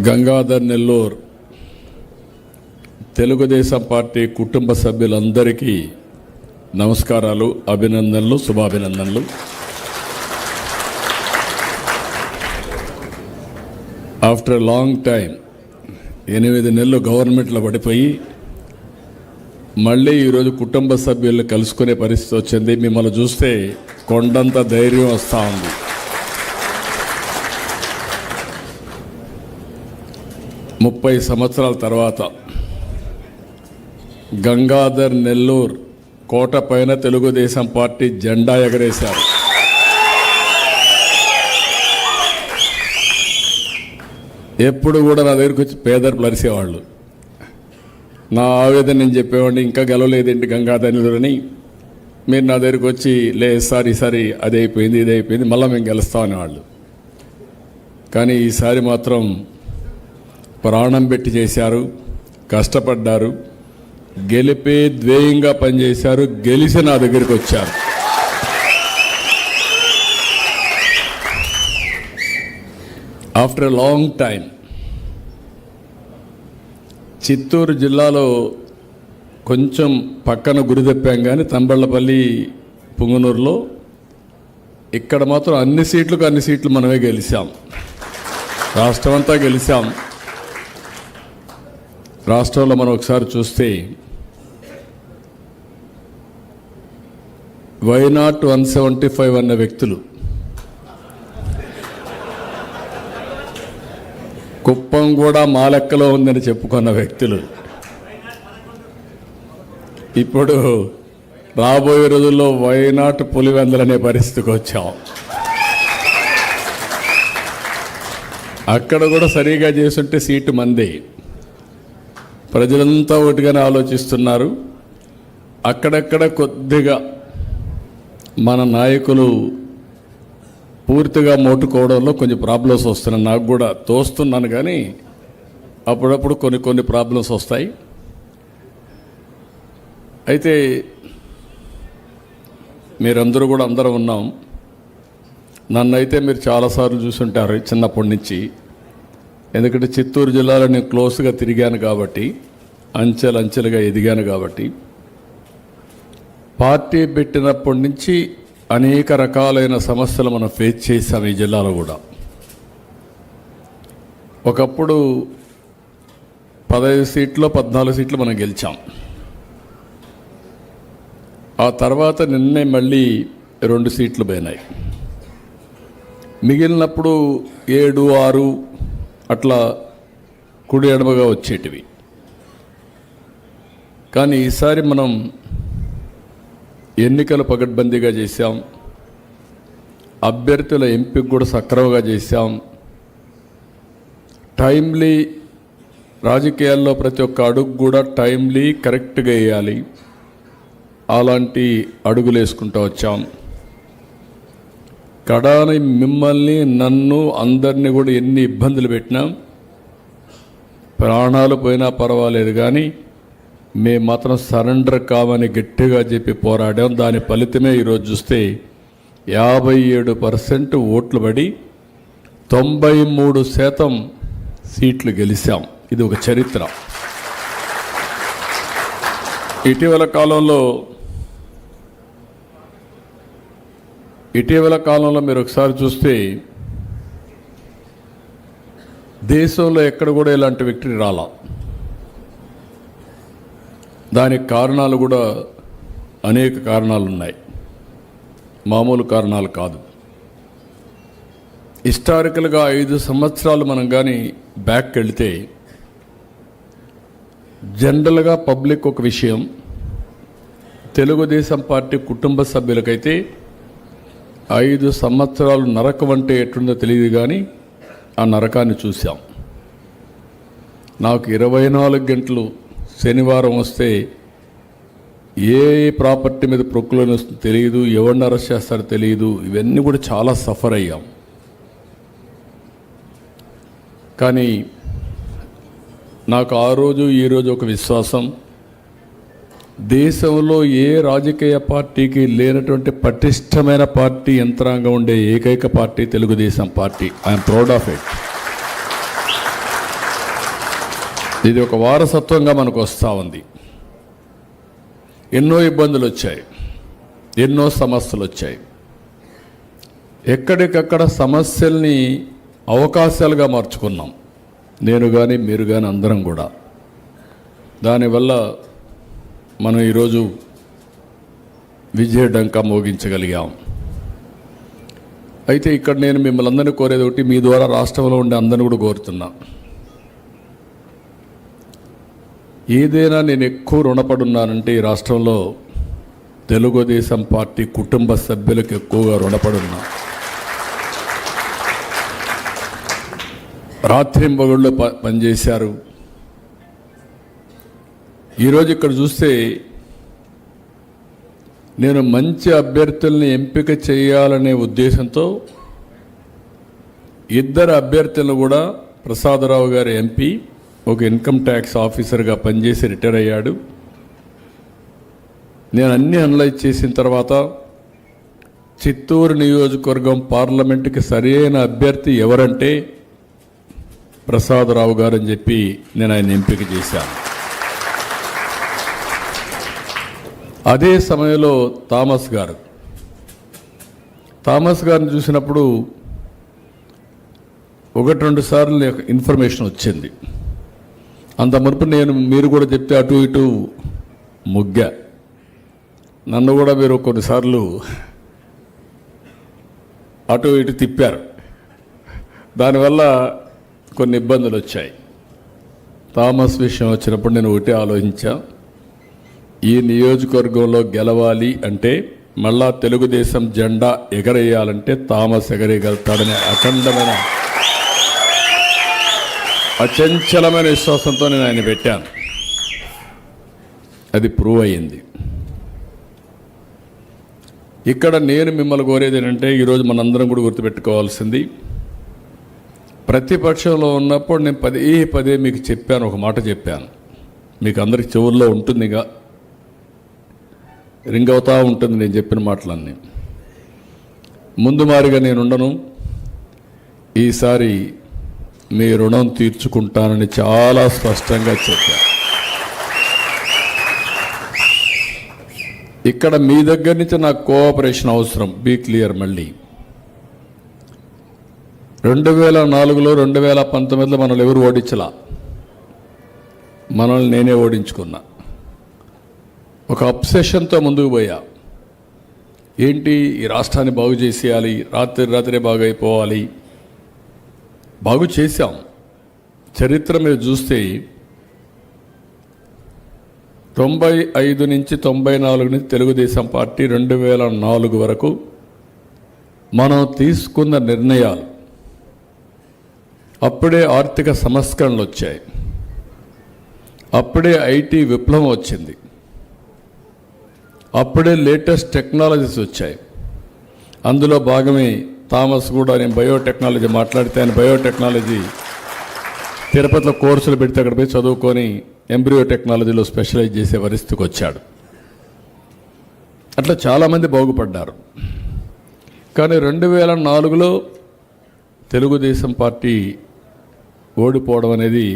Gangadhar Nellore Telugu Desam party కుటుంబ సభ్యులందరికీ నమస్కారాలు, అభినందనలు, శుభాభినందనలు. ఆఫ్టర్ ఎ లాంగ్ టైం 8 నెలలు గవర్నమెంట్లో పడిపోయి మళ్ళీ ఈరోజు కుటుంబ సభ్యులను కలుసుకునే పరిస్థితి వచ్చింది. మిమ్మల్ని చూస్తే కొండంత ధైర్యం వస్తూ ఉంది. ముప్పై సంవత్సరాల తర్వాత గంగాధర్ నెల్లూరు కోట పైన తెలుగుదేశం పార్టీ జెండా ఎగరేశారు. ఎప్పుడు కూడా నా దగ్గరికి వచ్చి పేదలు అరిసేవాళ్ళు. నా ఆవేదన నేను చెప్పేవాడిని, ఇంకా గెలవలేదేంటి గంగాధర్ నెల్లూరు అని. మీరు నా దగ్గరికి వచ్చి లేదు సార్ ఈసారి అది అయిపోయింది ఇది అయిపోయింది మళ్ళీ మేము గెలుస్తాం అనేవాళ్ళు. కానీ ఈసారి మాత్రం ప్రాణం పెట్టి చేశారు, కష్టపడ్డారు, గెలిపే ధ్యేయంగా పనిచేశారు, గెలిచి నా దగ్గరికి వచ్చారు. After a long time Chittoor జిల్లాలో కొంచెం పక్కన గురి తప్పాం, కానీ తంబళ్ళపల్లి, పుంగనూరులో ఇక్కడ మాత్రం అన్ని సీట్లు మనమే గెలిచాం. రాష్ట్రం అంతా గెలిచాం. రాష్ట్రంలో మనం ఒకసారి చూస్తే వైనాట్ 175 అన్న వ్యక్తులు, కుప్పం కూడా మా లెక్కలో ఉందని చెప్పుకున్న వ్యక్తులు ఇప్పుడు రాబోయే రోజుల్లో వైనాట్ పులివెందులనే పరిస్థితికి వచ్చాం. అక్కడ కూడా సరిగా చేస్తుంటే సీటు మందే. ప్రజలంతా ఒకటిగానే ఆలోచిస్తున్నారు. అక్కడక్కడ కొద్దిగా మన నాయకులు పూర్తిగా మోటుకోవడంలో కొంచెం ప్రాబ్లమ్స్ వస్తున్నాయి. నాకు కూడా తోస్తున్నాను, కానీ అప్పుడప్పుడు కొన్ని ప్రాబ్లమ్స్ వస్తాయి. అయితే మీరందరూ కూడా అందరూ ఉన్నాం. నన్నైతే మీరు చాలాసార్లు చూసుంటారు చిన్నప్పటి నుంచి. ఎందుకంటే చిత్తూరు జిల్లాలో నేను క్లోజ్గా తిరిగాను కాబట్టి, అంచెలుగా ఎదిగాను కాబట్టి. పార్టీ పెట్టినప్పటి నుంచి అనేక రకాలైన సమస్యలు మనం ఫేస్ చేసాం ఈ జిల్లాలో కూడా. ఒకప్పుడు 15 సీట్లు 14 సీట్లు మనం గెలిచాం. ఆ తర్వాత నిన్నే మళ్ళీ 2 సీట్లు పోయినాయి. మిగిలినప్పుడు 7, 6 అట్లా కుడి ఎడమగా వచ్చేటివి. కానీ ఈసారి మనం ఎన్నికలు పకడ్బందీగా చేశాం. అభ్యర్థుల ఎంపిక కూడా సక్రమంగా చేశాం. టైమ్లీ రాజకీయాల్లో ప్రతి ఒక్క అడుగు కూడా టైమ్లీ కరెక్ట్గా వేయాలి. అలాంటి అడుగులు వేసుకుంటూ వచ్చాం. కడాని మిమ్మల్ని, నన్ను, అందరినీ కూడా ఎన్ని ఇబ్బందులు పెట్టినా, ప్రాణాలు పోయినా పర్వాలేదు, కానీ మేము మాత్రం సరెండర్ కామని గట్టిగా చెప్పి పోరాడాం. దాని ఫలితమే ఈరోజు చూస్తే 57% ఓట్లు పడి 93% సీట్లు గెలిచాం. ఇది ఒక చరిత్ర. ఇటీవల కాలంలో మీరు ఒకసారి చూస్తే దేశంలో ఎక్కడ కూడా ఇలాంటి విక్టరీ రాలా. దానికి కారణాలు కూడా అనేక కారణాలు ఉన్నాయి, మామూలు కారణాలు కాదు. హిస్టారికల్గా 5 సంవత్సరాలు మనం కానీ బ్యాక్ వెళితే జనరల్గా పబ్లిక్ ఒక విషయం, తెలుగుదేశం పార్టీ కుటుంబ సభ్యులకైతే 5 సంవత్సరాలు నరకం అంటే ఎట్లుందో తెలియదు, కానీ ఆ నరకాన్ని చూసాం. నాకు 24 గంటలు శనివారం వస్తే ఏ ప్రాపర్టీ మీద ప్రొక్లోన్ వస్తుందో తెలియదు, ఎవరిని అరెస్ట్ చేస్తారో తెలియదు. ఇవన్నీ కూడా చాలా సఫర్ అయ్యాం. కానీ నాకు ఆ రోజు ఈరోజు ఒక విశ్వాసం, దేశంలో ఏ రాజకీయ పార్టీకి లేనటువంటి పటిష్టమైన పార్టీ యంత్రాంగం ఉండే ఏకైక party Telugu Desam party. I'm proud of it. ఇది ఒక వారసత్వంగా మనకు వస్తూ ఉంది. ఎన్నో ఇబ్బందులు వచ్చాయి, ఎన్నో సమస్యలు వచ్చాయి. ఎక్కడికక్కడ సమస్యల్ని అవకాశాలుగా మార్చుకున్నాం, నేను కానీ మీరు కానీ అందరం కూడా. దానివల్ల మనం ఈరోజు విజయడంకా మోగించగలిగాం. అయితే ఇక్కడ నేను మిమ్మల్ని అందరినీ కోరేది ఒకటి, మీ ద్వారా రాష్ట్రంలో ఉండే అందరిని కూడా కోరుతున్నా, ఏదైనా నేను ఎక్కువ రుణపడున్నానంటే ఈ రాష్ట్రంలో తెలుగుదేశం పార్టీ కుటుంబ సభ్యులకు ఎక్కువగా రుణపడున్నా. రాత్రింబగళ్ళు పనిచేశారు. ఈరోజు ఇక్కడ చూస్తే నేను మంచి అభ్యర్థుల్ని ఎంపిక చేయాలనే ఉద్దేశంతో ఇద్దరు అభ్యర్థులను కూడా, ప్రసాదరావు గారు ఎంపీ, ఒక ఇన్కమ్ ట్యాక్స్ ఆఫీసర్గా పనిచేసి రిటైర్ అయ్యాడు. నేను అన్నీ అనలైజ్ చేసిన తర్వాత చిత్తూరు నియోజకవర్గం పార్లమెంటుకి సరైన అభ్యర్థి ఎవరంటే ప్రసాదరావు గారు అని చెప్పి నేను ఆయన ఎంపిక చేశాను. అదే సమయంలో థామస్ గారిని చూసినప్పుడు 1-2 సార్లు ఇన్ఫర్మేషన్ వచ్చింది. అంత మునుపు మీరు కూడా చెప్తే అటు ఇటు ముగ్గా, నన్ను కూడా మీరు కొన్నిసార్లు అటు ఇటు తిప్పారు. దానివల్ల కొన్ని ఇబ్బందులు వచ్చాయి. థామస్ విషయం వచ్చినప్పుడు నేను ఒకటే ఆలోచించా, ఈ నియోజకవర్గంలో గెలవాలి అంటే, మళ్ళా తెలుగుదేశం జెండా ఎగరేయాలంటే థామస్ ఎగరేయగలుగుతాడనే అఖండమైన అచంచలమైన విశ్వాసంతో నేను ఆయన పెట్టాను. అది ప్రూవ్ అయ్యింది. ఇక్కడ నేను మిమ్మల్ని కోరేది ఏంటంటే, ఈరోజు మనందరం కూడా గుర్తుపెట్టుకోవాల్సింది, ప్రతిపక్షంలో ఉన్నప్పుడు నేను పదే మీకు చెప్పాను, ఒక మాట చెప్పాను, మీకు అందరికి చెవుల్లో ఉంటుందిగా, రింగ్ అవుతూ ఉంటుంది నేను చెప్పిన మాటలన్నీ. ముందు మారిగా నేను ఉండను, ఈసారి మీ రుణం తీర్చుకుంటానని చాలా స్పష్టంగా చెప్పాను. ఇక్కడ మీ దగ్గర నుంచి నాకు కోఆపరేషన్ అవసరం. Be clear. మళ్ళీ 2004లో 2019లో మనల్ని ఎవరు ఓడించలా, మనల్ని నేనే ఓడించుకున్నా. ఒక అబ్సెషన్తో ముందుకు పోయా. ఏంటి, ఈ రాష్ట్రాన్ని బాగు చేసేయాలి, రాత్రే బాగైపోవాలి. బాగు చేశాం. చరిత్ర మీరు చూస్తే 95 నుంచి 94 నుంచి తెలుగుదేశం పార్టీ 2004 వరకు మనం తీసుకున్న నిర్ణయాలు, అప్పుడే ఆర్థిక సంస్కరణలు వచ్చాయి, అప్పుడే ఐటీ విప్లవం వచ్చింది, అప్పుడే లేటెస్ట్ టెక్నాలజీస్ వచ్చాయి. అందులో భాగమే థామస్ కూడా, నేను బయోటెక్నాలజీ మాట్లాడితే ఆయన బయోటెక్నాలజీ తిరుపతిలో కోర్సులు పెడితే అక్కడ పోయి చదువుకొని ఎంబ్రియో టెక్నాలజీలో స్పెషలైజ్ చేసే పరిస్థితికి వచ్చాడు. అట్లా చాలామంది బాగుపడ్డారు. కానీ 2004లో తెలుగుదేశం పార్టీ ఓడిపోవడం అనేది